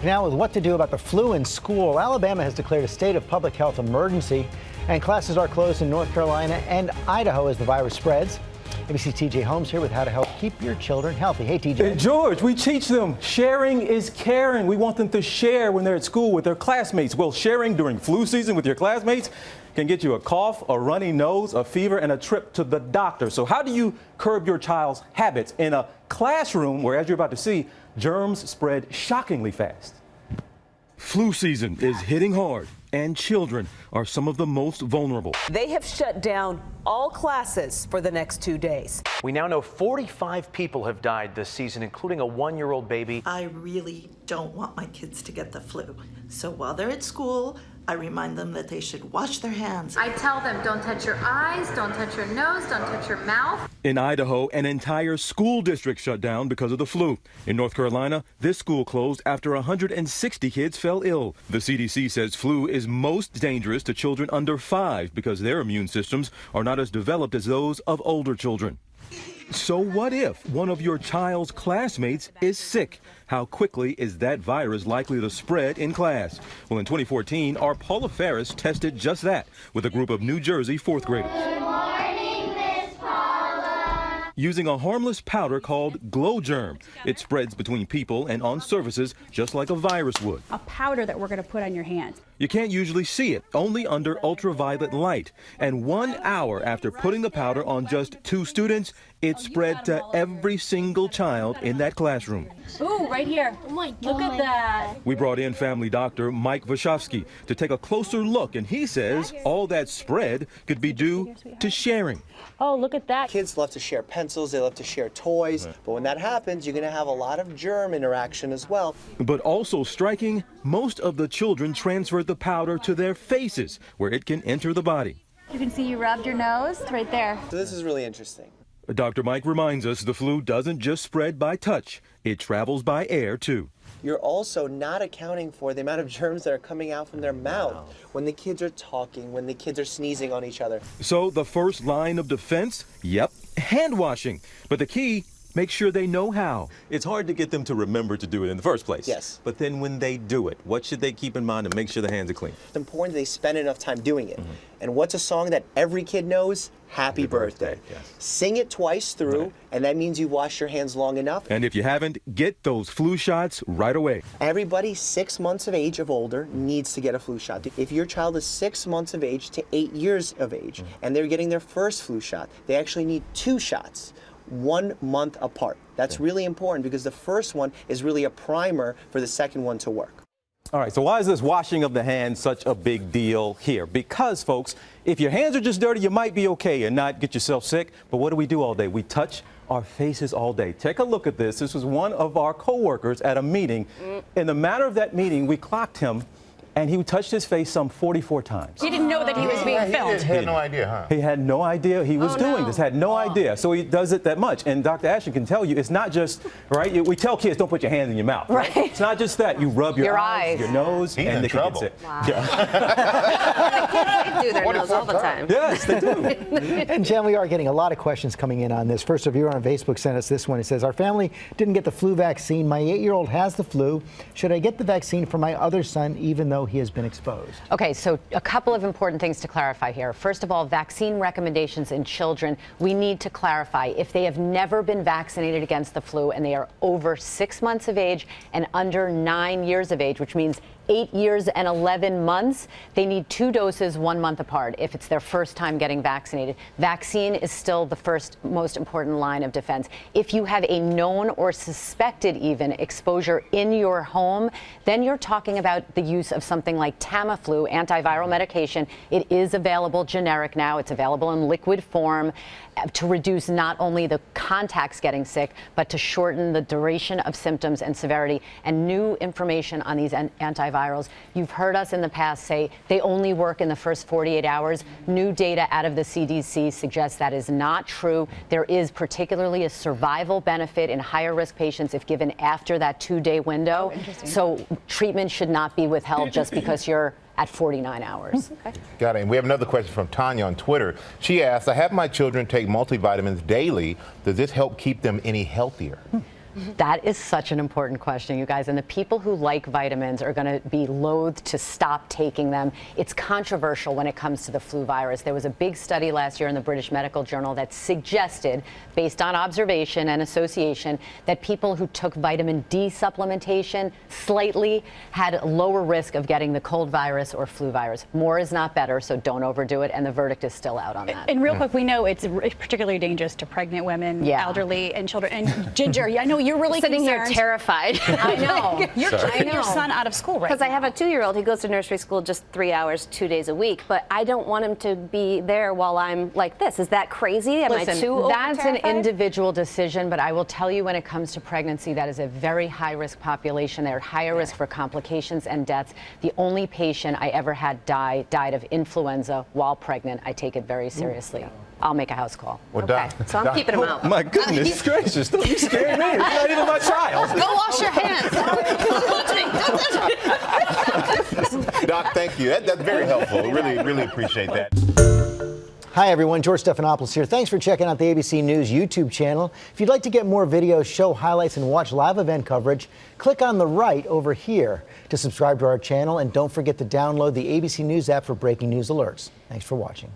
Now with what to do about the flu in school, Alabama has declared a state of public health emergency, and classes are closed in North Carolina and Idaho as the virus spreads. ABC TJ Holmes here with how to help keep your children healthy. Hey, TJ. George, we teach them sharing is caring. We want them to share when they're at school with their classmates. Well, sharing during flu season with your classmates can get you a cough, a runny nose, a fever, and a trip to the doctor. So how do you curb your child's habits in a classroom where, as you're about to see, germs spread shockingly fast? Flu season is hitting hard, and children are some of the most vulnerable. They have shut down all classes for the next 2 days. We now know 45 people have died this season, including a 1-year-old baby. I really don't want my kids to get the flu. So while they're at school, I remind them that they should wash their hands. I tell them, don't touch your eyes, don't touch your nose, don't touch your mouth. In Idaho, an entire school district shut down because of the flu. In North Carolina, this school closed after 160 kids fell ill. The CDC says flu is most dangerous to children under 5 because their immune systems are not as developed as those of older children. So what if one of your child's classmates is sick? How quickly is that virus likely to spread in class? Well, in 2014, our Paula Ferris tested just that with a group of New Jersey 4th graders. Good morning, Miss Paula. Using a harmless powder called Glow Germ. It spreads between people and on surfaces just like a virus would. A powder that we're going to put on your hand. You can't usually see it, only under ultraviolet light. And 1 hour after putting the powder on just 2 students, it spread to every single child in that classroom. Ooh, right here. Oh my God. Look at that. We brought in family doctor Mike Vashovsky to take a closer look, and he says all that spread could be due to sharing. Oh, look at that. Kids love to share pencils, they love to share toys, but when that happens, you're going to have a lot of germ interaction as well. But also striking, most of the children transferred the powder to their faces, where it can enter the body. You can see you rubbed your nose right there. So this is really interesting. Dr. Mike reminds us the flu doesn't just spread by touch, it travels by air too. You're also not accounting for the amount of germs that are coming out from their mouth when the kids are talking, when the kids are sneezing on each other. So the first line of defense, yep, hand washing. But the key, make sure they know how. It's hard to get them to remember to do it in the first place. Yes. But then when they do it, what should they keep in mind to make sure the hands are clean? It's important they spend enough time doing it. And what's a song that every kid knows? Happy birthday. Yes. Sing it twice through, and that means you wash your hands long enough. And if you haven't, get those flu shots right away. Everybody 6 months of age of older needs to get a flu shot. If your child is 6 months of age to 8 years of age, and they're getting their first flu shot, they actually need 2 shots. 1 month apart. That's really important because the first one is really a primer for the second one to work. All right, so why is this washing of the hands such a big deal here? Because, folks, if your hands are just dirty, you might be okay and not get yourself sick. But what do we do all day? We touch our faces all day. Take a look at this. This was one of our co-workers at a meeting. In the matter of that meeting, we clocked him, and he touched his face some 44 times. He didn't know that he was being filmed. He had no idea, huh? He had no idea he was doing this, had no idea. So he does it that much. And Dr. Ashton can tell you, it's not just, right? We tell kids, don't put your hands in your mouth. Right? It's not just that. You rub your eyes, your nose, He's and in they can trouble. get sick. Wow. Yeah. They do their nose all the time. Yes, they do. And Jen, we are getting a lot of questions coming in on this. First, a viewer on Facebook sent us this one. It says, our family didn't get the flu vaccine. My 8-year-old has the flu. Should I get the vaccine for my other son even though he has been exposed? Okay, so a couple of important things to clarify here. First of all, vaccine recommendations in children, we need to clarify if they have never been vaccinated against the flu and they are over 6 months of age and under 9 years of age, which means 8 years and 11 months, they need 2 doses 1 month apart if it's their first time getting vaccinated. Vaccine is still the first most important line of defense. If you have a known or suspected even exposure in your home, then you're talking about the use of something like Tamiflu, antiviral medication. It is available generic now. It's available in liquid form to reduce not only the contacts getting sick, but to shorten the duration of symptoms and severity. And new information on these antivirals. You've heard us in the past say they only work in the first 48 hours. New data out of the CDC suggests that is not true. There is particularly a survival benefit in higher risk patients if given after that 2-day window. So treatment should not be withheld just because you're at 49 hours. Okay. Got it. And we have another question from Tanya on Twitter. She asks, I have my children take multivitamins daily. Does this help keep them any healthier? That is such an important question, you guys. And the people who like vitamins are going to be loath to stop taking them. It's controversial when it comes to the flu virus. There was a big study last year in the British Medical Journal that suggested, based on observation and association, that people who took vitamin D supplementation slightly had lower risk of getting the cold virus or flu virus. More is not better, so don't overdo it. And the verdict is still out on that. And real quick, we know it's particularly dangerous to pregnant women, elderly, and children. And Ginger, I know you're really sitting concerned. here terrified. I know. You're keeping your son out of school right now. Because I have a 2-year-old. He goes to nursery school just 3 hours, 2 days a week. But I don't want him to be there while I'm like this. Is that crazy? Am I too that's an over-terrified? individual decision, but I will tell you when it comes to pregnancy, that is a very high-risk population. They're at higher risk for complications and deaths. The only patient I ever had died of influenza while pregnant. I take it very seriously. I'll make a house call. Well, Okay, so I'm keeping him out. My goodness gracious, don't you scare me. It's not even my child. Go wash your hands. Doc, thank you. That's very helpful. Really appreciate that. Hi, everyone. George Stephanopoulos here. Thanks for checking out the ABC News YouTube channel. If you'd like to get more videos, show highlights, and watch live event coverage, click on the right over here to subscribe to our channel. And don't forget to download the ABC News app for breaking news alerts. Thanks for watching.